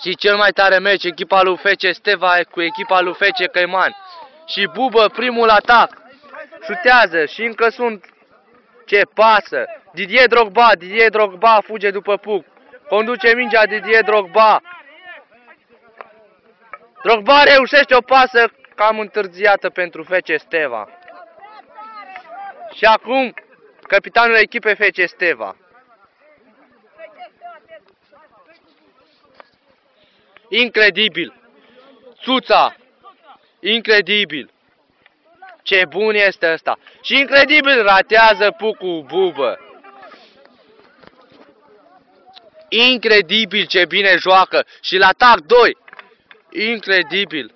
Și cel mai tare meci, echipa lui FC Steva cu echipa lui FC Căiman. Și Bubă, primul atac. Șutează și încă sunt. Ce pasă! Didier Drogba fuge după puc. Conduce mingea Didier Drogba. Drogba reușește o pasă cam întârziată pentru FC Steva. Și acum, capitanul echipei FC Steva. Incredibil! Țuța! Incredibil! Ce bun este ăsta! Și incredibil ratează pucul Bubă! Incredibil ce bine joacă! Și la atac 2! Incredibil!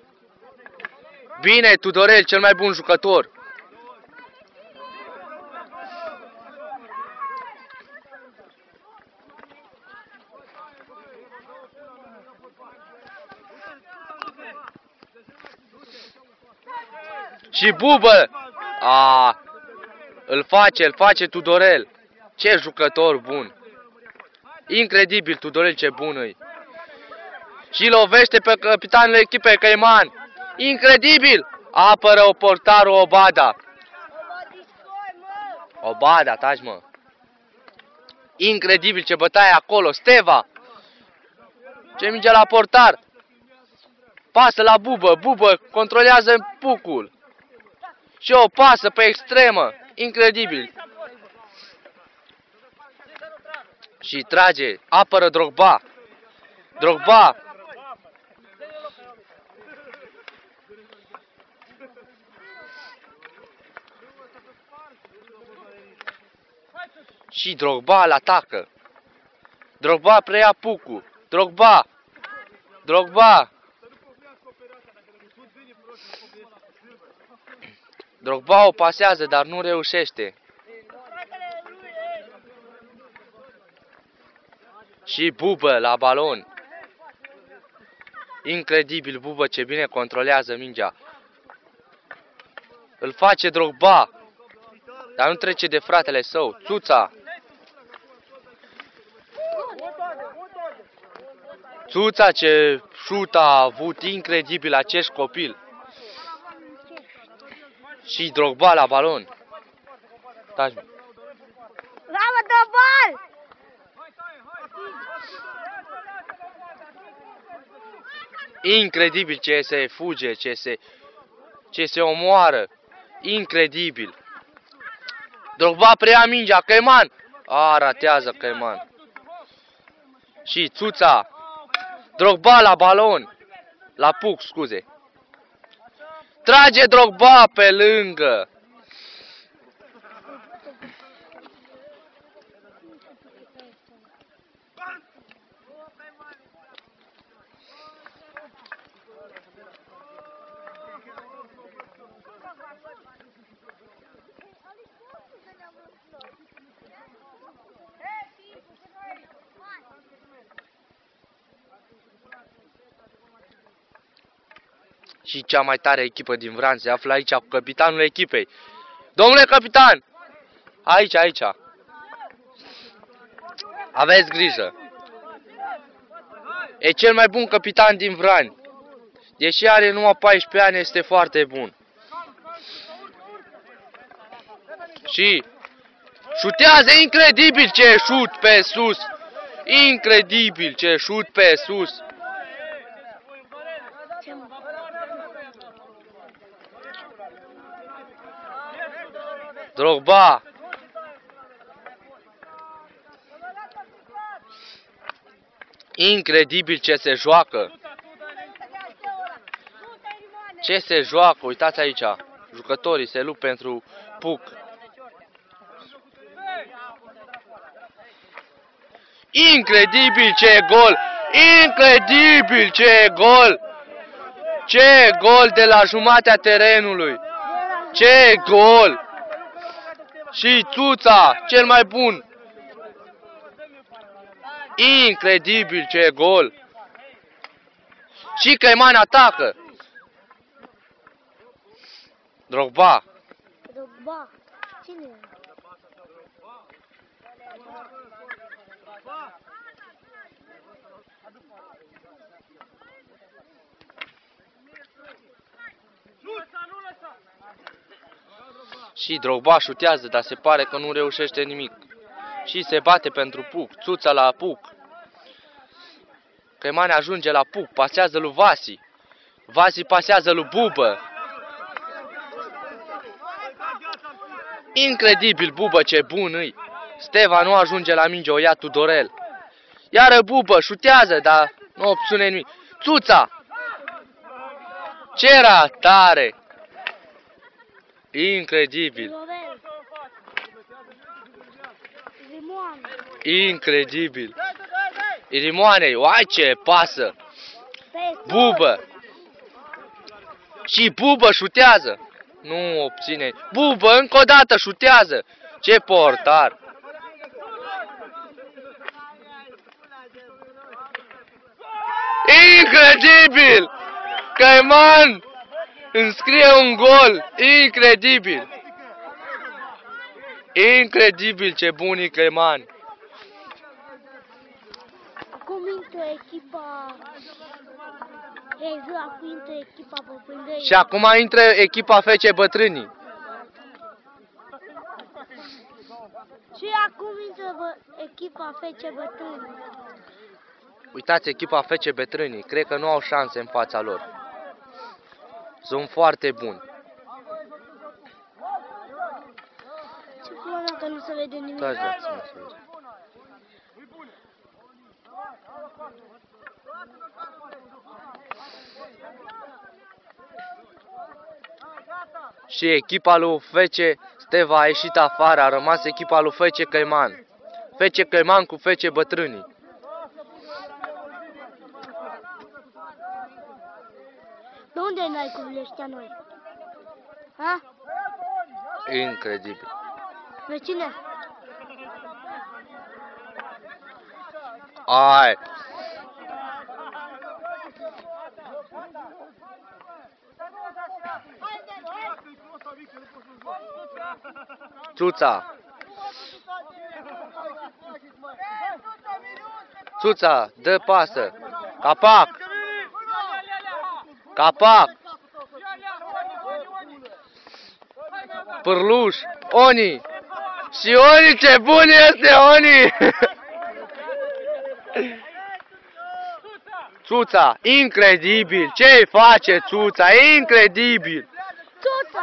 Bine, Tudorel, cel mai bun jucător! Și Bubă! Îl face Tudorel! Ce jucător bun! Incredibil, Tudorel, ce bun îi! Și lovește pe capitanul echipei Căiman! Incredibil! Apără portarul Obada! Obada, taci mă! Incredibil ce bătaie acolo! Steva! Ce minge la portar! Pasă la Bubă! Bubă controlează pucul! Și o pasă pe extremă! Incredibil! Și trage! Apără Drogba! Drogba! Și Drogba îl atacă! Drogba preia pucul! Drogba! Drogba! Drogba o pasează, dar nu reușește. Și Bubă la balon. Incredibil, Bubă, ce bine controlează mingea. Îl face Drogba. Dar nu trece de fratele său. Țuța. Țuța, ce șut a avut incredibil acest copil. Și Drogba la balon. Taci. Bravo, Drogba! Incredibil ce se fuge, ce se omoară. Incredibil. Drogba preia mingea, Căiman. Ratează Căiman. Și Țuța. Drogba la balon. La puc, scuze. Trage Drogba pe lângă. Și cea mai tare echipă din Vran se află aici cu capitanul echipei. Domnule capitan! Aici, aici. Aveți grijă. E cel mai bun capitan din Vran. Deși are numai 14 ani, este foarte bun. Și șutează, incredibil ce șut pe sus. Incredibil ce șut pe sus. Drogba. Incredibil ce se joacă. Ce se joacă, uitați aici. Jucătorii se luptă pentru puc. Incredibil ce gol! Incredibil ce gol! Ce gol de la jumatea terenului! Ce gol! Și Țuța, cel mai bun! Incredibil ce gol! Și Căiman atacă! Drogba! Drogba. Cine e? Și Drogba șutează, dar se pare că nu reușește nimic. Și se bate pentru puc. Țuța la puc. Căimane ajunge la puc. Pasează lui Vasi. Vasi pasează lui Bubă. Incredibil Bubă, ce bun îi. Steva nu ajunge la minge, o ia Tudorel. Iară Bubă, șutează, dar nu obține nimic. Țuța! Ce ratare! Incredibil! Lovel. Limoan. Incredibil! Irimoanei, uai ce pasă! Pe Bubă! Și Bubă șutează! Nu obține. Bubă, încă o dată șutează! Ce portar! Incredibil! Căiman înscrie un gol! Incredibil! Incredibil ce bun e Căiman! Acum intră echipa... acum intră echipa Păpândăi. Și acum intră echipa FC Bătrânii. Și acum intră echipa FC Bătrâni. Uitați echipa FC Bătrânii. Cred că nu au șanse în fața lor. Sunt foarte buni. Ce frumos că nu se vede nimic. Dați-mă să vezi. Și echipa lui FC Steva a ieșit afară, a rămas echipa lui FC Căiman. FC Căiman cu FC Bătrânii. De unde n-ai cu ăștia noi? Ha? Incredibil. Vecine? Ai! Țuța! Țuța, dă pasă! Capac! Capac! Pârluș! Oni! Și Oni, ce bun este Oni! Țuța, incredibil! Ce face Țuța? Incredibil!